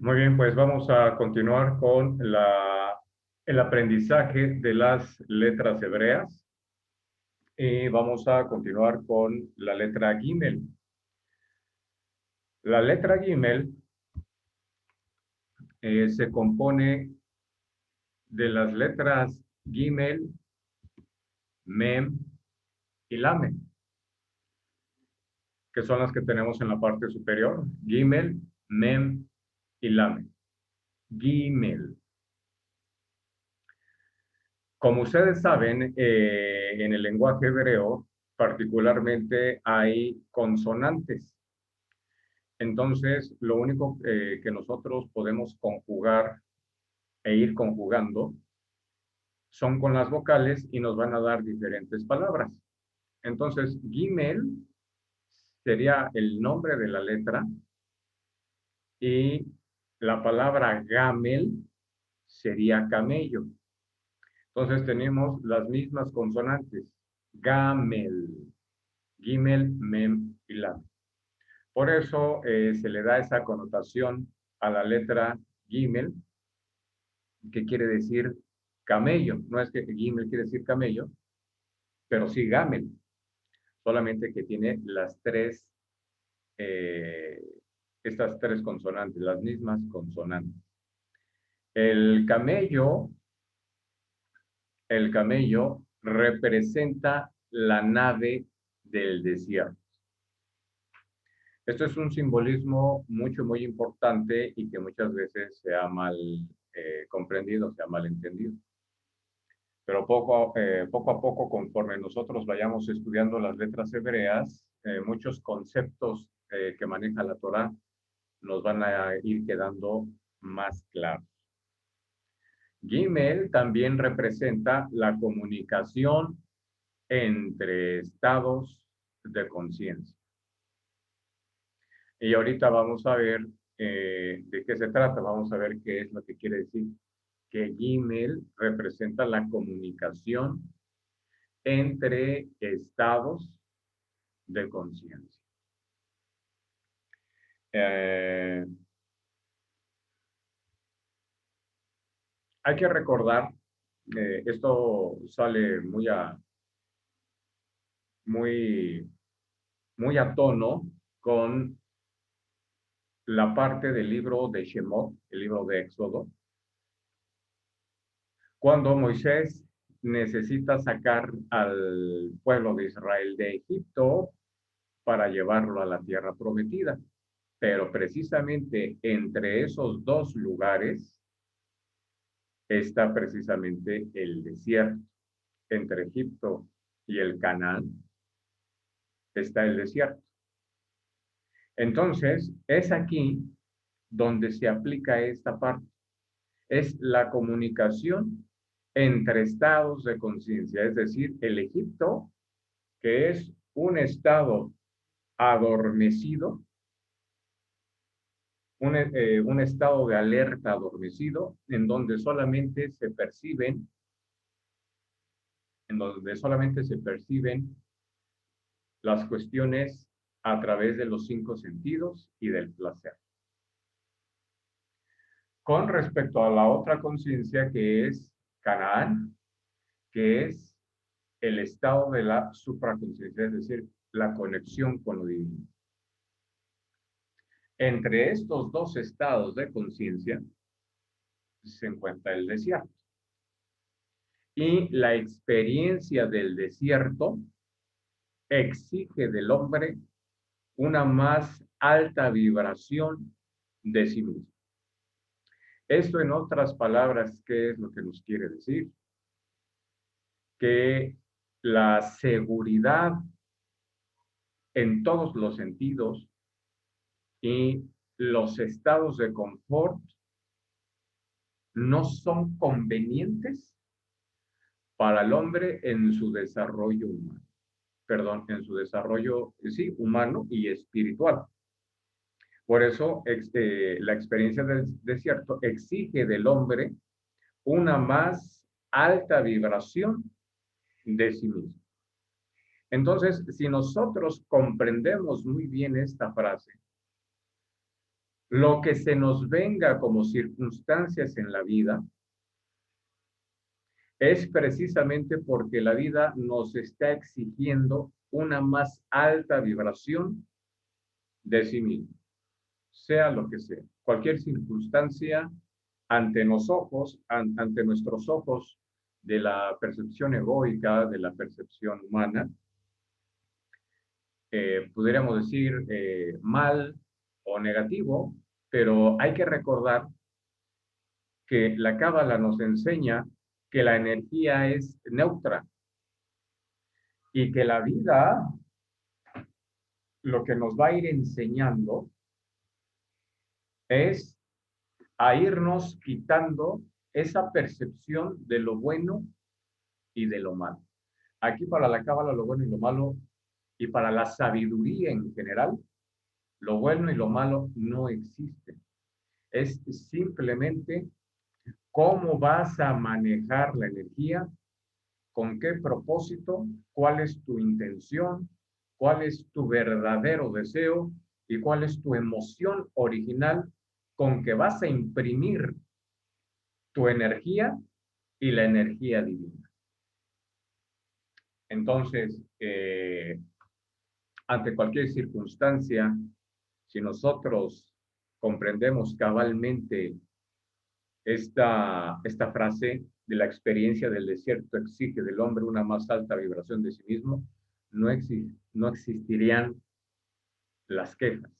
Muy bien, pues vamos a continuar con el aprendizaje de las letras hebreas y vamos a continuar con la letra Gimel. La letra Gimel se compone de las letras Gimel, Mem y Lamed, que son las que tenemos en la parte superior. Gimel, Mem y Lamed. Gimel. Como ustedes saben, en el lenguaje hebreo particularmente hay consonantes. Entonces, lo único que nosotros podemos conjugar e ir conjugando son con las vocales y nos van a dar diferentes palabras. Entonces, Gimel sería el nombre de la letra y la palabra Gamel sería camello. Entonces tenemos las mismas consonantes. Gamel, Gimel, Mem y Lam. Por eso se le da esa connotación a la letra Gimel, que quiere decir camello. No es que Gimel quiere decir camello, pero sí Gamel. Solamente que tiene eh, estas tres consonantes, las mismas consonantes. El camello, el camello representa la nave del desierto. Esto es un simbolismo muy importante y que muchas veces se ha mal comprendido, se ha mal entendido. Pero poco a poco, conforme nosotros vayamos estudiando las letras hebreas, muchos conceptos que maneja la Torá nos van a ir quedando más claros. Gimel también representa la comunicación entre estados de conciencia. Y ahorita vamos a ver de qué se trata, vamos a ver qué es lo que quiere decir. Que Gimel representa la comunicación entre estados de conciencia. Hay que recordar, esto sale muy, muy a tono con la parte del libro de Shemot, el libro de Éxodo, cuando Moisés necesita sacar al pueblo de Israel de Egipto para llevarlo a la tierra prometida. Pero precisamente entre esos dos lugares está precisamente el desierto. Entre Egipto y el Canaán está el desierto. Entonces, es aquí donde se aplica esta parte. Es la comunicación entre estados de conciencia, es decir, el Egipto, que es un estado adormecido, un estado de alerta adormecido, en donde solamente se perciben las cuestiones a través de los 5 sentidos y del placer. Con respecto a la otra conciencia que es Canaán, que es el estado de la supraconciencia, es decir, la conexión con lo divino. Entre estos dos estados de conciencia se encuentra el desierto. Y la experiencia del desierto exige del hombre una más alta vibración de sí mismo. Esto, en otras palabras, ¿qué es lo que nos quiere decir? Que la seguridad en todos los sentidos y los estados de confort no son convenientes para el hombre en su desarrollo humano. Perdón, en su desarrollo, sí, humano y espiritual. Por eso, la experiencia del desierto exige del hombre una más alta vibración de sí mismo. Entonces, si nosotros comprendemos muy bien esta frase, Lo que se nos venga como circunstancias en la vida es precisamente porque la vida nos está exigiendo una más alta vibración de sí mismo, sea lo que sea. Cualquier circunstancia ante ante nuestros ojos de la percepción egoica, de la percepción humana, pudiéramos decir mal o negativo, pero hay que recordar que la Cábala nos enseña que la energía es neutra y que la vida lo que nos va a ir enseñando es a irnos quitando esa percepción de lo bueno y de lo malo. Aquí para la Cábala lo bueno y lo malo, y para la sabiduría en general, lo bueno y lo malo no existen. Es simplemente cómo vas a manejar la energía, con qué propósito, cuál es tu intención, cuál es tu verdadero deseo y cuál es tu emoción original con que vas a imprimir tu energía y la energía divina. Entonces, ante cualquier circunstancia, si nosotros comprendemos cabalmente esta frase de la experiencia del desierto exige del hombre una más alta vibración de sí mismo, no existirían las quejas,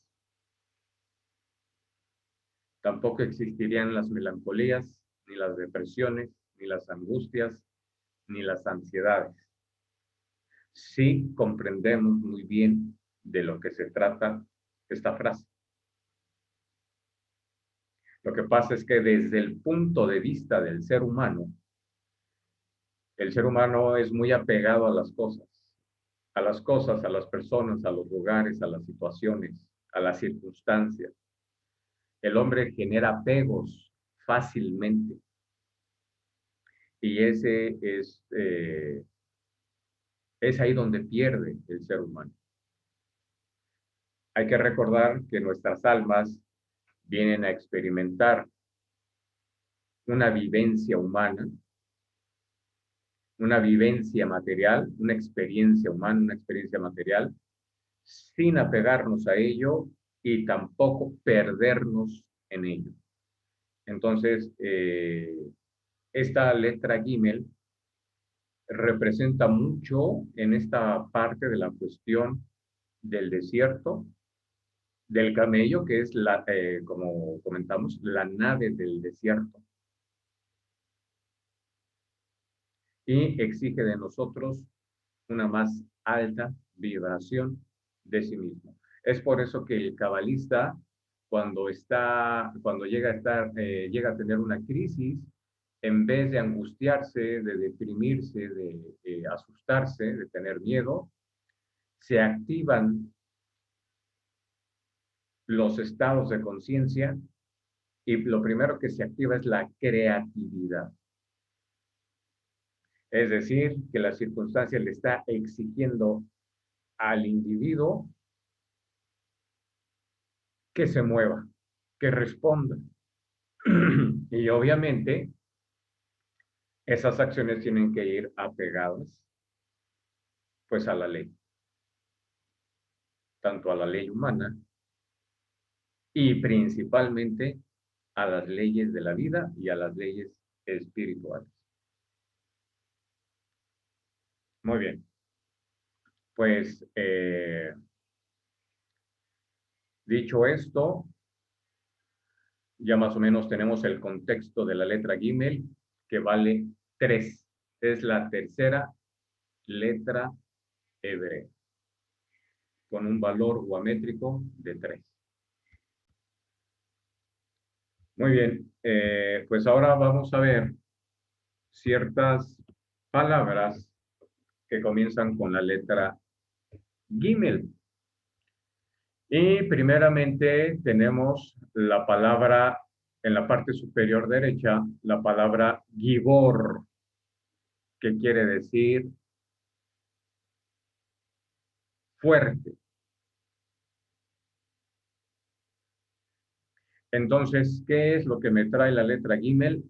tampoco existirían las melancolías, ni las depresiones, ni las angustias, ni las ansiedades. Sí comprendemos muy bien de lo que se trata esta frase. Lo que pasa es que desde el punto de vista del ser humano, el ser humano es muy apegado a las cosas, a las personas, a los lugares, a las situaciones, a las circunstancias. El hombre genera apegos fácilmente y es ahí donde pierde el ser humano. Hay que recordar que nuestras almas vienen a experimentar una vivencia humana, una vivencia material, una experiencia humana, una experiencia material, sin apegarnos a ello y tampoco perdernos en ello. Entonces, esta letra Gimel representa mucho en esta parte de la cuestión del desierto, del camello, que es, como comentamos, la nave del desierto. Y exige de nosotros una más alta vibración de sí mismo. Es por eso que el cabalista, cuando llega a tener una crisis, en vez de angustiarse, de deprimirse, de asustarse, de tener miedo, se activan los estados de conciencia y lo primero que se activa es la creatividad. Es decir, que la circunstancia le está exigiendo al individuo que se mueva, que responda. Y obviamente esas acciones tienen que ir apegadas pues a la ley, tanto a la ley humana y principalmente a las leyes de la vida y a las leyes espirituales. Muy bien, pues dicho esto, ya más o menos tenemos el contexto de la letra Gimel, que vale 3. Es la tercera letra hebrea, con un valor guamétrico de 3. Muy bien, pues ahora vamos a ver ciertas palabras que comienzan con la letra Gimel. Y primeramente tenemos la palabra en la parte superior derecha, la palabra Gibor, que quiere decir fuerte. Entonces, ¿qué es lo que me trae la letra Gimel?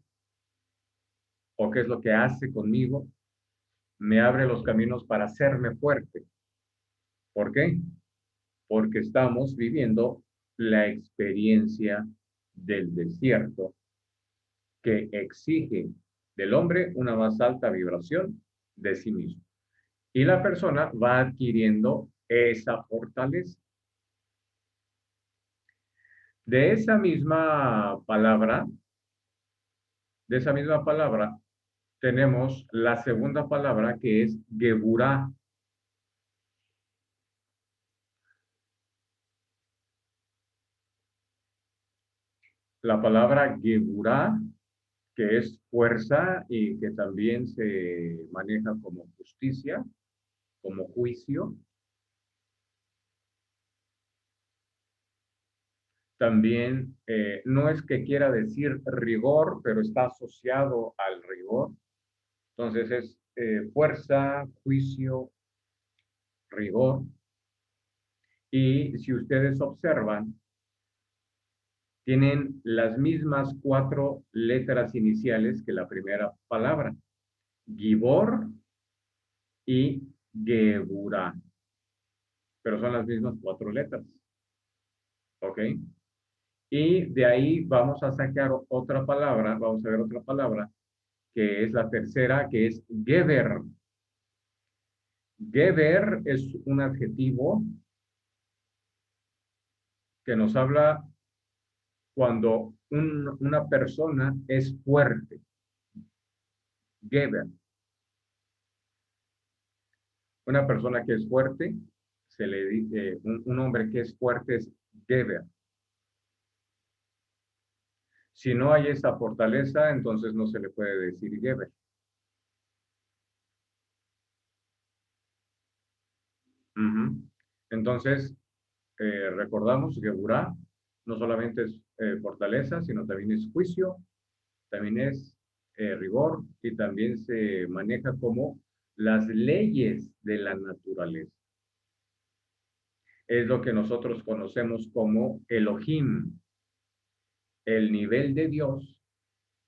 ¿O qué es lo que hace conmigo? Me abre los caminos para hacerme fuerte. ¿Por qué? Porque estamos viviendo la experiencia del desierto que exige del hombre una más alta vibración de sí mismo. Y la persona va adquiriendo esa fortaleza. De esa misma palabra, de esa misma palabra, tenemos la segunda palabra que es Geburah. La palabra Geburah, que es fuerza y que también se maneja como justicia, como juicio. También no es que quiera decir rigor, pero está asociado al rigor. Entonces es fuerza, juicio, rigor. Y si ustedes observan, tienen las mismas 4 letras iniciales que la primera palabra. Gibor y Geburah. Pero son las mismas 4 letras. ¿Ok? Y de ahí vamos a sacar otra palabra, vamos a ver otra palabra, que es la tercera, que es Geber. Geber es un adjetivo que nos habla cuando una persona es fuerte. Geber. Una persona que es fuerte, se le dice, un hombre que es fuerte es Geber. Si no hay esa fortaleza, entonces no se le puede decir Geber. Entonces, recordamos que Geburah no solamente es fortaleza, sino también es juicio, también es rigor y también se maneja como las leyes de la naturaleza. Es lo que nosotros conocemos como Elohim, el nivel de Dios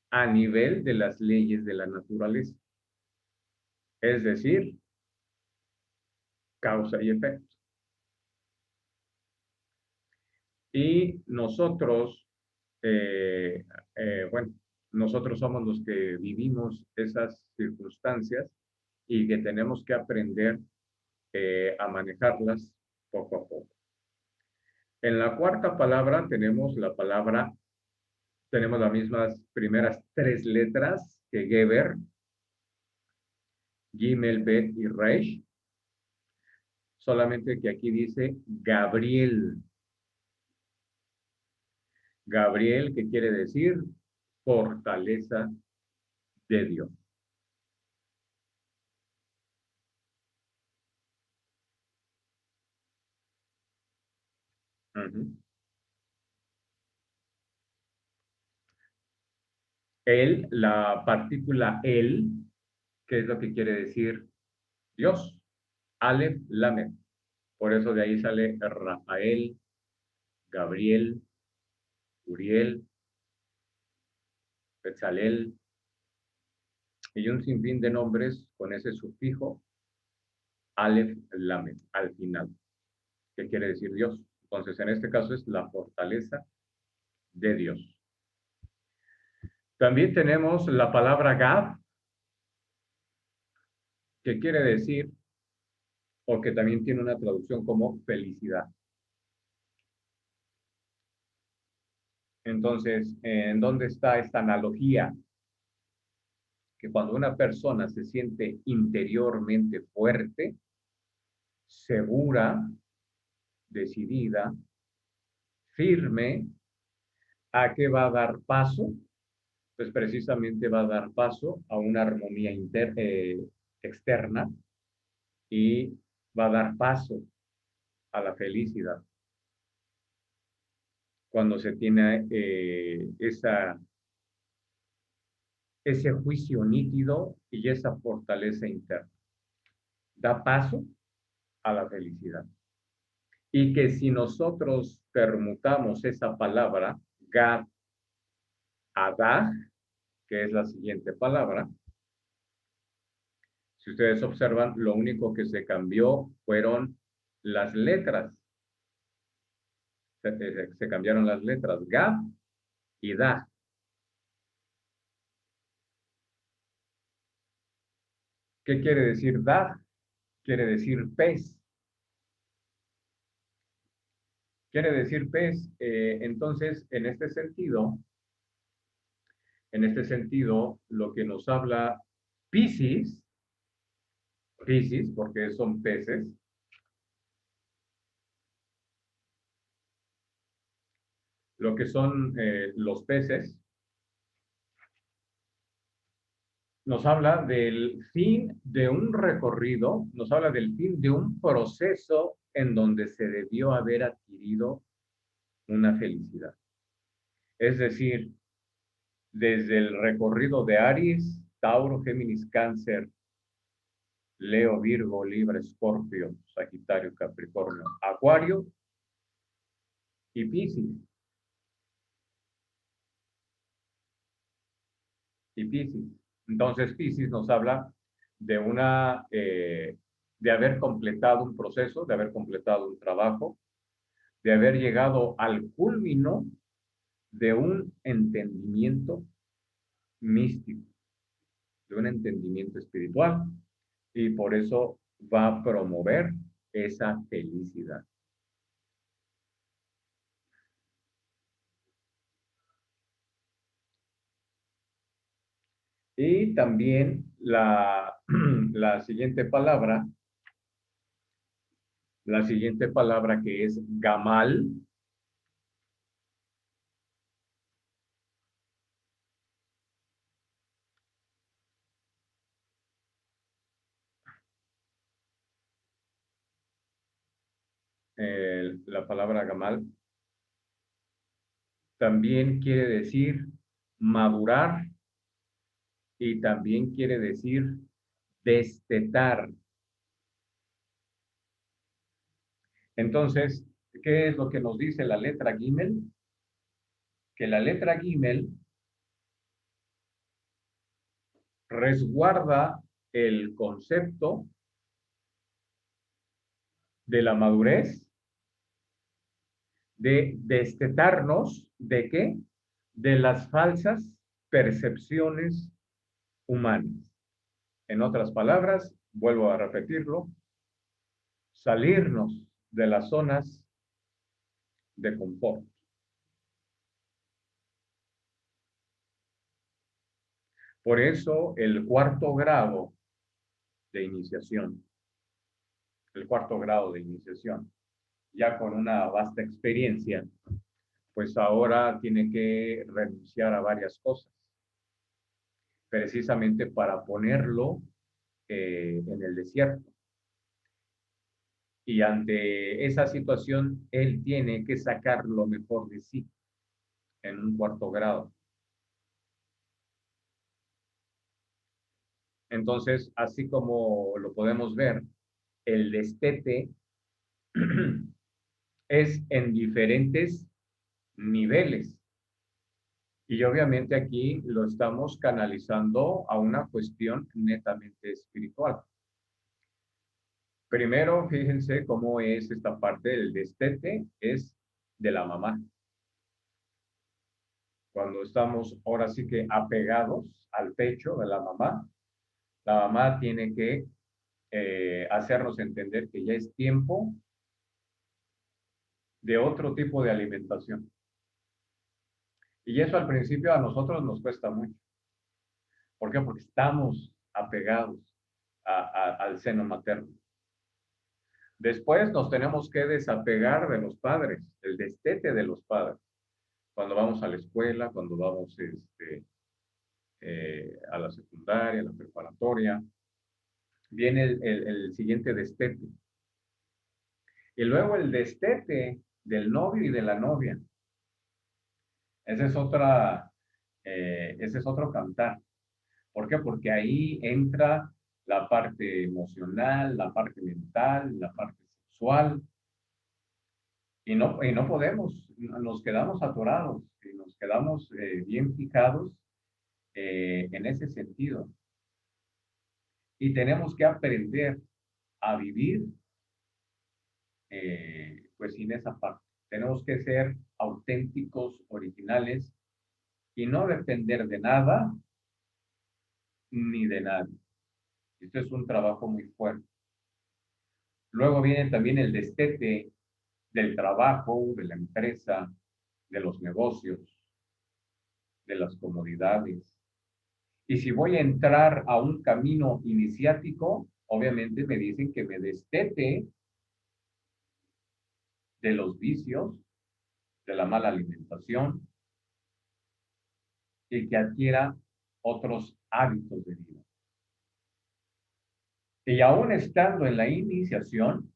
a nivel de las leyes de la naturaleza. Es decir, causa y efecto. Y nosotros, eh, bueno, nosotros somos los que vivimos esas circunstancias y que tenemos que aprender a manejarlas poco a poco. En la cuarta palabra tenemos las mismas primeras 3 letras que Geber, Gimel, Bet y Reish, solamente que aquí dice Gabriel. Gabriel, que quiere decir fortaleza de Dios. Él, la partícula él, que es lo que quiere decir Dios, Aleph, Lamed. Por eso de ahí sale Rafael, Gabriel, Uriel, Betzalel, y un sinfín de nombres con ese sufijo Aleph, Lamed, al final, que quiere decir Dios. Entonces, en este caso es la fortaleza de Dios. También tenemos la palabra Gab, que quiere decir, o que también tiene una traducción como felicidad. Entonces, ¿en dónde está esta analogía? Que cuando una persona se siente interiormente fuerte, segura, decidida, firme, ¿a qué va a dar paso? Pues precisamente va a dar paso a una armonía externa y va a dar paso a la felicidad. Cuando se tiene ese juicio nítido y esa fortaleza interna. Da paso a la felicidad. Y que si nosotros permutamos esa palabra, Gad, Adah, que es la siguiente palabra. Si ustedes observan, lo único que se cambió fueron las letras. Se cambiaron las letras, Gad y Dah. ¿Qué quiere decir Dah? Quiere decir pez. Quiere decir pez. Entonces, en este sentido, lo que nos habla Piscis, porque son peces, lo que son los peces, nos habla del fin de un recorrido, nos habla del fin de un proceso en donde se debió haber adquirido una felicidad. Es decir, desde el recorrido de Aries, Tauro, Géminis, Cáncer, Leo, Virgo, Libra, Escorpio, Sagitario, Capricornio, Acuario y Piscis. Y Piscis. Entonces, Piscis nos habla de haber completado un proceso, de haber completado un trabajo, de haber llegado al culmino de un entendimiento místico, de un entendimiento espiritual, y por eso va a promover esa felicidad. Y también la siguiente palabra que es gamal, la palabra gamal también quiere decir madurar y también quiere decir destetar. Entonces, ¿qué es lo que nos dice la letra Gimel? Que la letra Gimel resguarda el concepto de la madurez, de destetarnos, ¿de qué? De las falsas percepciones humanas. En otras palabras, vuelvo a repetirlo, salirnos de las zonas de confort. Por eso el cuarto grado de iniciación, el cuarto grado de iniciación, ya con una vasta experiencia, pues ahora tiene que renunciar a varias cosas, precisamente para ponerlo en el desierto. Y ante esa situación, él tiene que sacar lo mejor de sí en un cuarto grado. Entonces, así como lo podemos ver, el destete es en diferentes niveles. Y obviamente aquí lo estamos canalizando a una cuestión netamente espiritual. Primero, fíjense cómo es esta parte del destete, es de la mamá. Cuando estamos ahora sí que apegados al pecho de la mamá tiene que hacernos entender que ya es tiempo de otro tipo de alimentación. Y eso al principio a nosotros nos cuesta mucho. ¿Por qué? Porque estamos apegados al seno materno. Después nos tenemos que desapegar de los padres, el destete de los padres. Cuando vamos a la escuela, cuando vamos a la secundaria, a la preparatoria, viene el siguiente destete. Y luego el destete del novio y de la novia. Ese es ese es otro cantar. ¿Por qué? Porque ahí entra la parte emocional, la parte mental, la parte sexual, y no podemos, nos quedamos atorados y nos quedamos bien fijados en ese sentido. Y tenemos que aprender a vivir pues sin esa parte. Tenemos que ser auténticos, originales y no depender de nada ni de nadie. Esto es un trabajo muy fuerte. Luego viene también el destete del trabajo, de la empresa, de los negocios, de las comodidades. Y si voy a entrar a un camino iniciático, obviamente me dicen que me destete de los vicios, de la mala alimentación y que adquiera otros hábitos de vida. Y aún estando en la iniciación,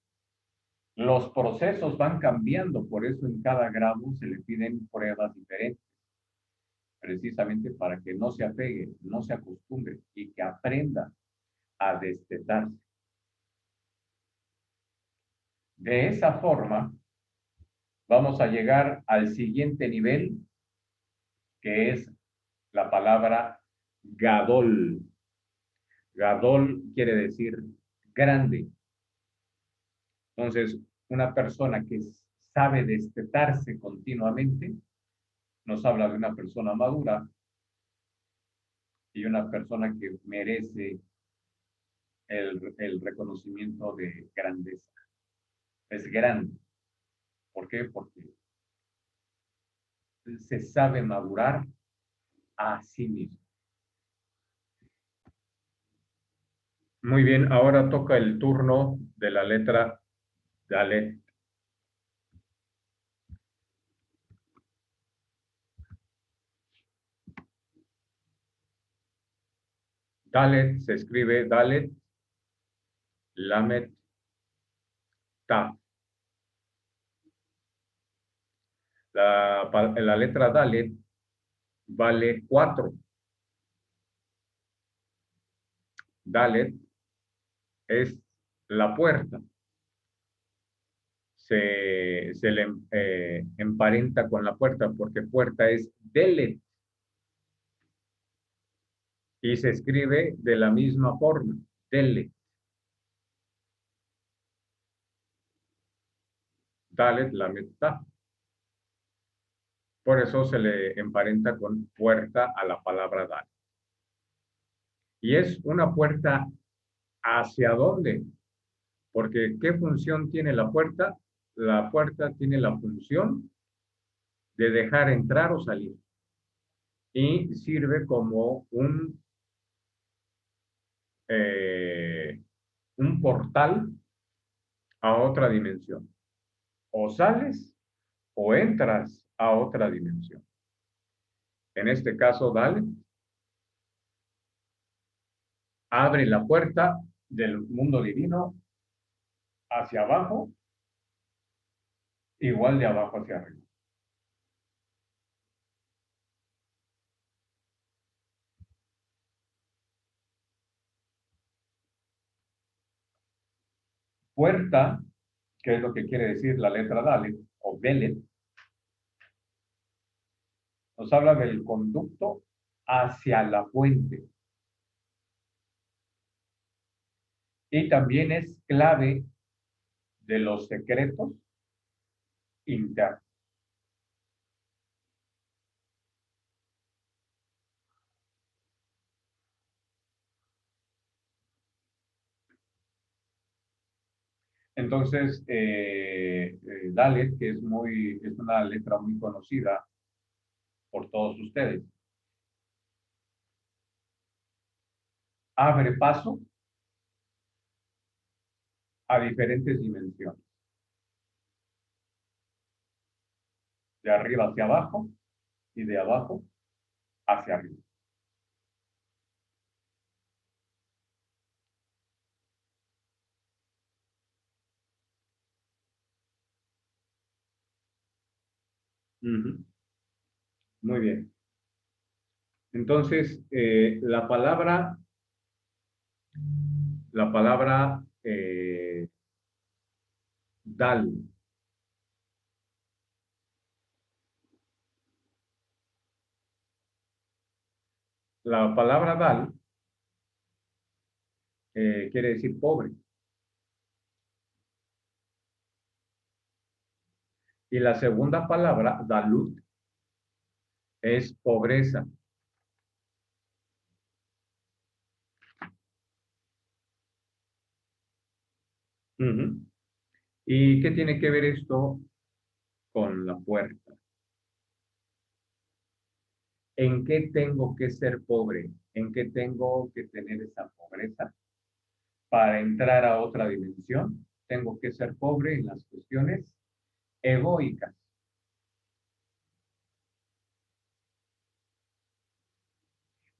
los procesos van cambiando, por eso en cada grado se le piden pruebas diferentes, precisamente para que no se apegue, no se acostumbre y que aprenda a destetarse. De esa forma, vamos a llegar al siguiente nivel, que es la palabra Gadol. Gadol quiere decir grande. Entonces, una persona que sabe destetarse continuamente, nos habla de una persona madura y una persona que merece el reconocimiento de grandeza. Es grande. ¿Por qué? Porque se sabe madurar a sí mismo. Muy bien, ahora toca el turno de la letra Dalet. Dalet se escribe Dalet, Lamet, Ta. La letra Dalet vale 4. Dalet es la puerta. Se le emparenta con la puerta porque puerta es Delet y se escribe de la misma forma, Delet. Dalet, Lamet, Ta. Por eso se le emparenta con puerta a la palabra Dalet. Y es una puerta ¿hacia dónde? Porque ¿qué función tiene la puerta? La puerta tiene la función de dejar entrar o salir. Y sirve como un portal a otra dimensión. O sales o entras a otra dimensión. En este caso, Dale abre la puerta del mundo divino hacia abajo, igual de abajo hacia arriba. Puerta, que es lo que quiere decir la letra Dalet o Delet, nos habla del conducto hacia la fuente. Y también es clave de los secretos internos. Entonces, Dalet, que es una letra muy conocida por todos ustedes, abre paso a diferentes dimensiones, de arriba hacia abajo y de abajo hacia arriba. Muy bien. Entonces, la palabra dal La palabra dal quiere decir pobre. Y la segunda palabra, dalut, es pobreza. Ujú. ¿Y qué tiene que ver esto con la puerta? ¿En qué tengo que ser pobre? ¿En qué tengo que tener esa pobreza para entrar a otra dimensión? Tengo que ser pobre en las cuestiones egoicas.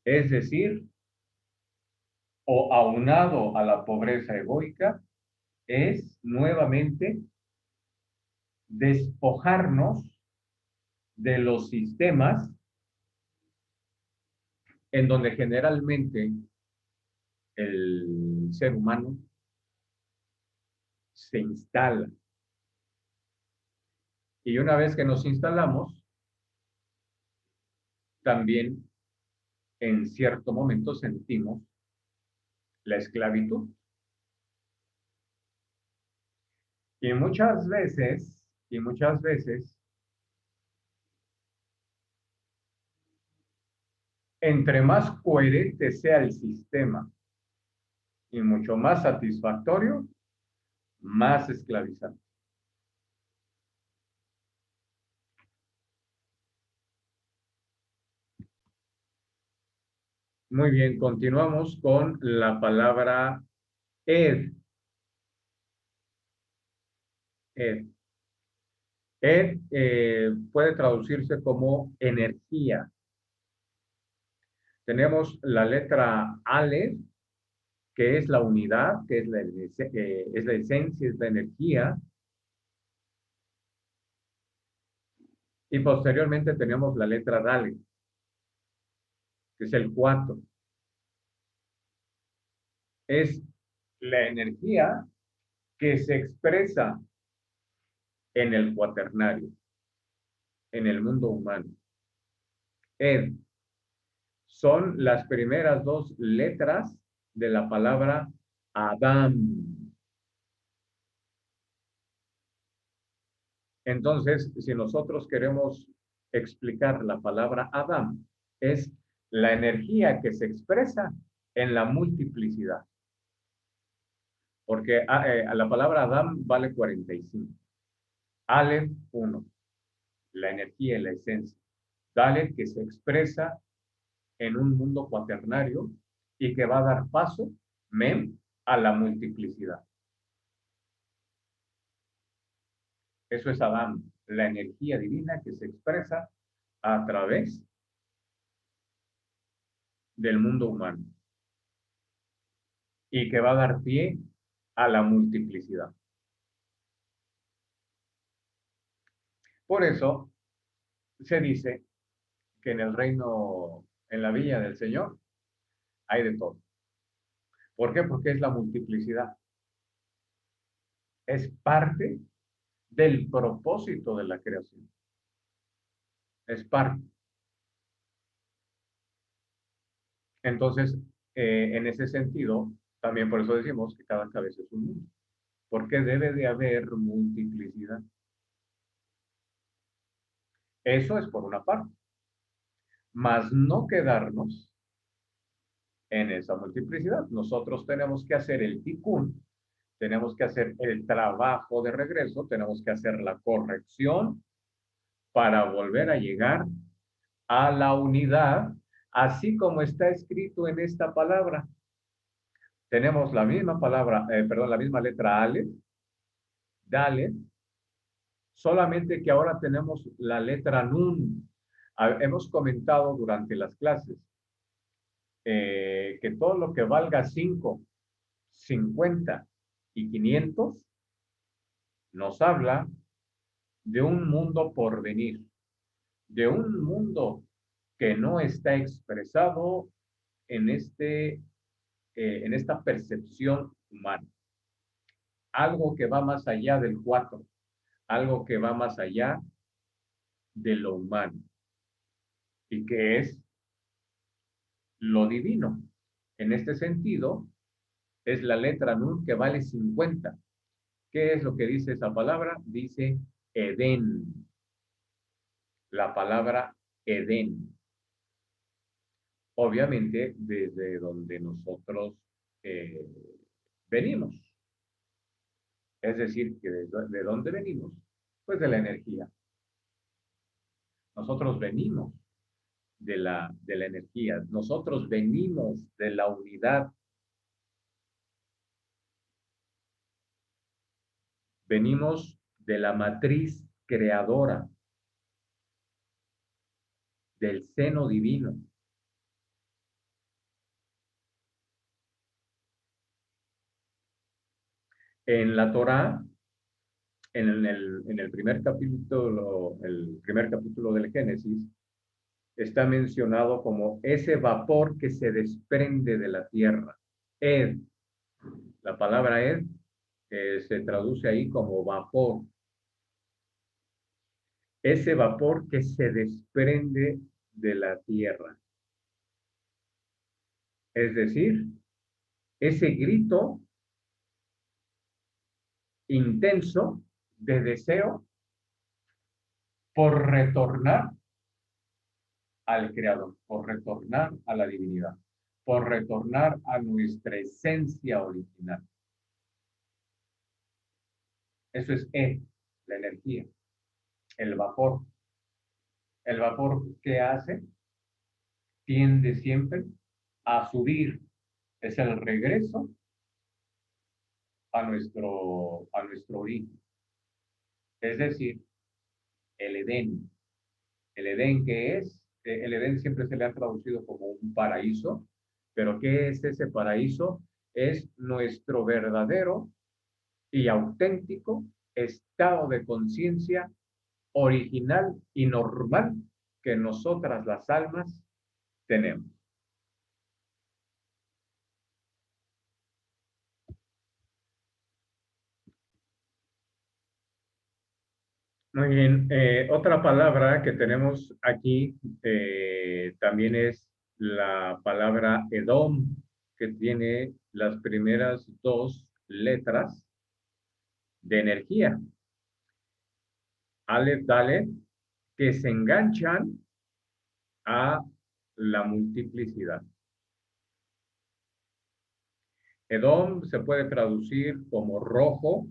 Es decir, o aunado a la pobreza egoica, es nuevamente despojarnos de los sistemas en donde generalmente el ser humano se instala. Y una vez que nos instalamos, también en cierto momento sentimos la esclavitud. Y muchas veces, entre más coherente sea el sistema y mucho más satisfactorio, más esclavizante. Muy bien, continuamos con la palabra ed. Ed, ed puede traducirse como energía. Tenemos la letra Aleph, que es la unidad, que es la esencia, es la energía. Y posteriormente tenemos la letra Dalet, que es el 4. Es la energía que se expresa en el cuaternario, en el mundo humano. Ed son las primeras dos letras de la palabra Adam. Entonces, si nosotros queremos explicar la palabra Adam, es la energía que se expresa en la multiplicidad. Porque la palabra Adam vale 45. Aleph, 1. La energía, la esencia. Dalet, que se expresa en un mundo cuaternario y que va a dar paso, Mem, a la multiplicidad. Eso es Adam, la energía divina que se expresa a través del mundo humano y que va a dar pie a la multiplicidad. Por eso se dice que en el reino, en la villa del Señor, hay de todo. ¿Por qué? Porque es la multiplicidad. Es parte del propósito de la creación. Es parte. Entonces, en ese sentido, también por eso decimos que cada cabeza es un mundo. Porque debe de haber multiplicidad. Eso es por una parte. Mas no quedarnos en esa multiplicidad. Nosotros tenemos que hacer el tikkun, tenemos que hacer el trabajo de regreso, tenemos que hacer la corrección para volver a llegar a la unidad, así como está escrito en esta palabra. Tenemos la misma palabra, perdón, la misma letra Ale, Dalet, solamente que ahora tenemos la letra Nun. Hemos comentado durante las clases que todo lo que valga 5, 50 y 500 nos habla de un mundo por venir, de un mundo que no está expresado en, en esta percepción humana. Algo que va más allá del 4, algo que va más allá de lo humano y que es lo divino. En este sentido, es la letra Nun que vale 50. ¿Qué es lo que dice esa palabra? Dice Edén. La palabra Edén. Obviamente, desde donde nosotros eh, venimos. Es decir, que ¿de dónde venimos? Pues de la energía. Nosotros venimos de la energía. Nosotros venimos de la unidad. Venimos de la matriz creadora, del seno divino. En la Torá, en el primer capítulo del Génesis, está mencionado como ese vapor que se desprende de la tierra. Ed, la palabra ed se traduce ahí como vapor. Ese vapor que se desprende de la tierra. Es decir, ese grito intenso de deseo por retornar al Creador, por retornar a la divinidad, por retornar a nuestra esencia original. Eso es la energía, el vapor. El vapor, ¿qué hace? Tiende siempre a subir. Es el regreso a nuestro origen. Es decir, el Edén. El Edén, ¿qué es? El Edén siempre se le ha traducido como un paraíso, pero ¿qué es ese paraíso? Es nuestro verdadero y auténtico estado de conciencia original y normal que nosotras las almas tenemos. Muy bien. Otra palabra que tenemos aquí también es la palabra Edom, que tiene las primeras dos letras de energía, Aleph, Dalet, que se enganchan a la multiplicidad. Edom se puede traducir como rojo.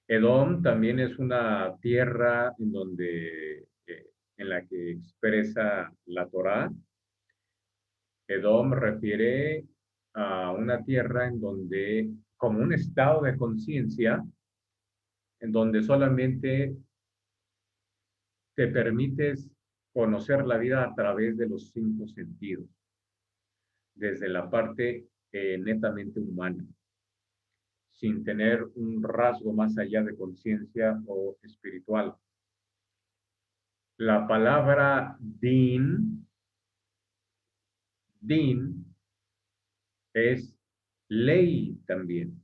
Edom también es una tierra en la que expresa la Torá. Edom refiere a una tierra en donde, como un estado de conciencia, en donde solamente te permites conocer la vida a través de los cinco sentidos, desde la parte netamente humana, sin tener un rasgo más allá de conciencia o espiritual. La palabra din es ley también,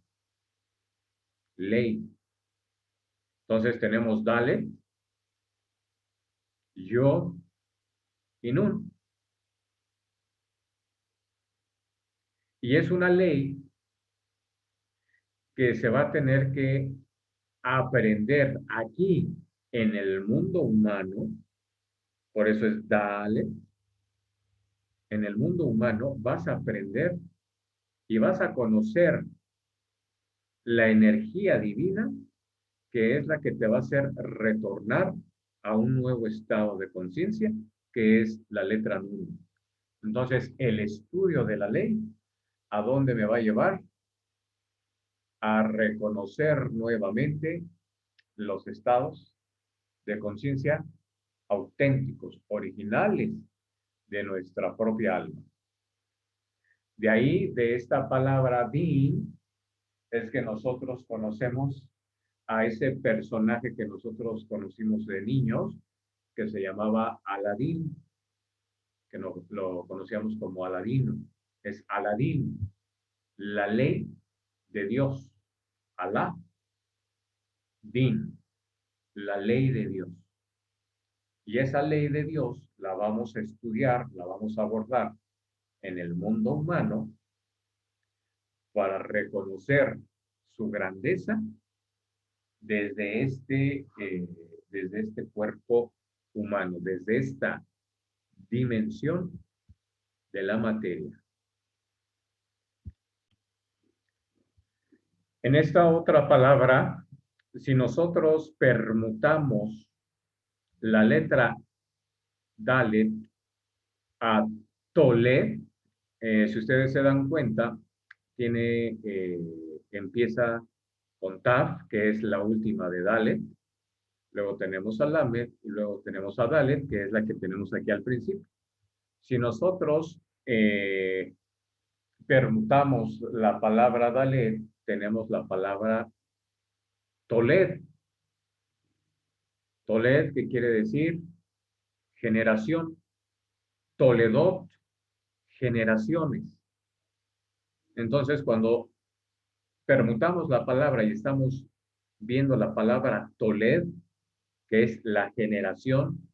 ley. Entonces tenemos Dalet, Yo y Nun. Y es una ley que se va a tener que aprender aquí en el mundo humano, por eso es Dalet. En el mundo humano vas a aprender y vas a conocer la energía divina que es la que te va a hacer retornar a un nuevo estado de conciencia, que es la letra Nun. Entonces, el estudio de la ley, ¿a dónde me va a llevar? A reconocer nuevamente los estados de conciencia auténticos, originales de nuestra propia alma. De ahí, de esta palabra din, es que nosotros conocemos a ese personaje que nosotros conocimos de niños, que se llamaba Aladín, que lo conocíamos como Aladino. Es Aladín, la ley de Dios. Alá, din, la ley de Dios. Y esa ley de Dios la vamos a estudiar, la vamos a abordar en el mundo humano para reconocer su grandeza desde desde este cuerpo humano, desde esta dimensión de la materia. En esta otra palabra, si nosotros permutamos la letra Dalet a Tolet, si ustedes se dan cuenta, empieza con Taf, que es la última de Dalet, luego tenemos a Lamed y luego tenemos a Dalet, que es la que tenemos aquí al principio. Si nosotros permutamos la palabra Dalet, tenemos la palabra Toled. Toled, que quiere decir generación. Toledot, generaciones. Entonces, cuando permutamos la palabra y estamos viendo la palabra Toled, que es la generación,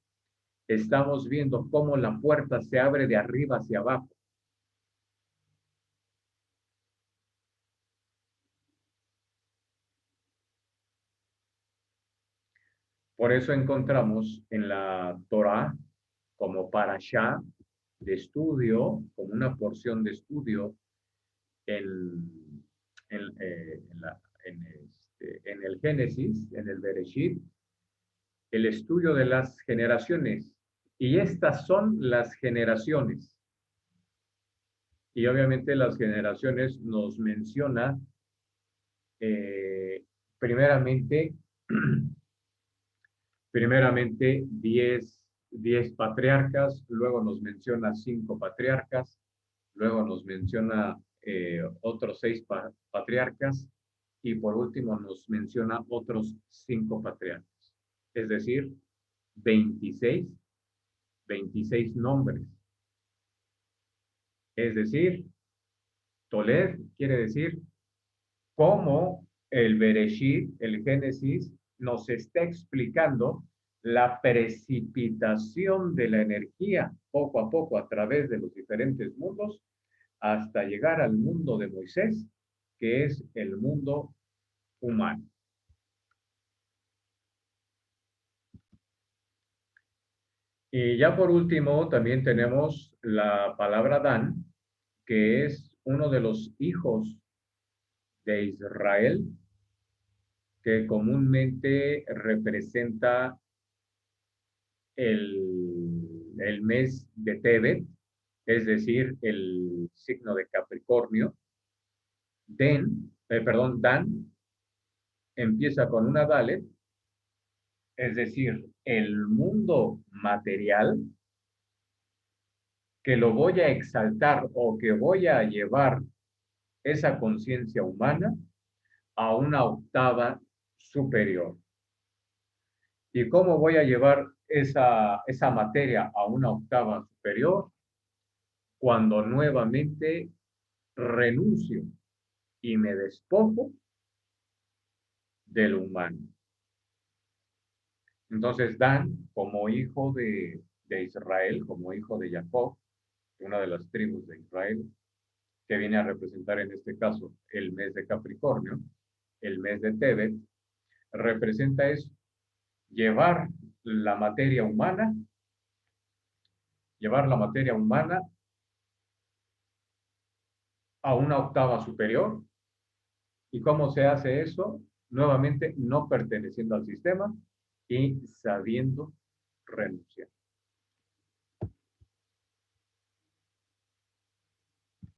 estamos viendo cómo la puerta se abre de arriba hacia abajo. Por eso encontramos en la Torá como parashá de estudio, como una porción de estudio en, en el Génesis, en el Bereshit, el estudio de las generaciones. Y estas son las generaciones. Y obviamente las generaciones nos menciona primeramente 10 patriarcas, luego nos menciona 5 patriarcas, luego nos menciona otros 6 patriarcas y por último nos menciona otros 5 patriarcas. Es decir, 26 nombres. Es decir, Toled quiere decir cómo el Bereshit, el Génesis, nos está explicando la precipitación de la energía poco a poco a través de los diferentes mundos hasta llegar al mundo de Moisés, que es el mundo humano. Y ya por último, también tenemos la palabra Dan, que es uno de los hijos de Israel, que comúnmente representa el mes de Tebet, es decir, el signo de Capricornio. Dan empieza con una Dalet, es decir, el mundo material, que lo voy a exaltar o que voy a llevar esa conciencia humana a una octava superior. ¿Y cómo voy a llevar esa materia a una octava superior? Cuando nuevamente renuncio y me despojo del humano. Entonces Dan, como hijo de Israel, como hijo de Jacob, una de las tribus de Israel, que viene a representar en este caso el mes de Capricornio, el mes de Tebet, representa eso, llevar la materia humana a una octava superior. ¿Y cómo se hace eso? Nuevamente, no perteneciendo al sistema y sabiendo renunciar.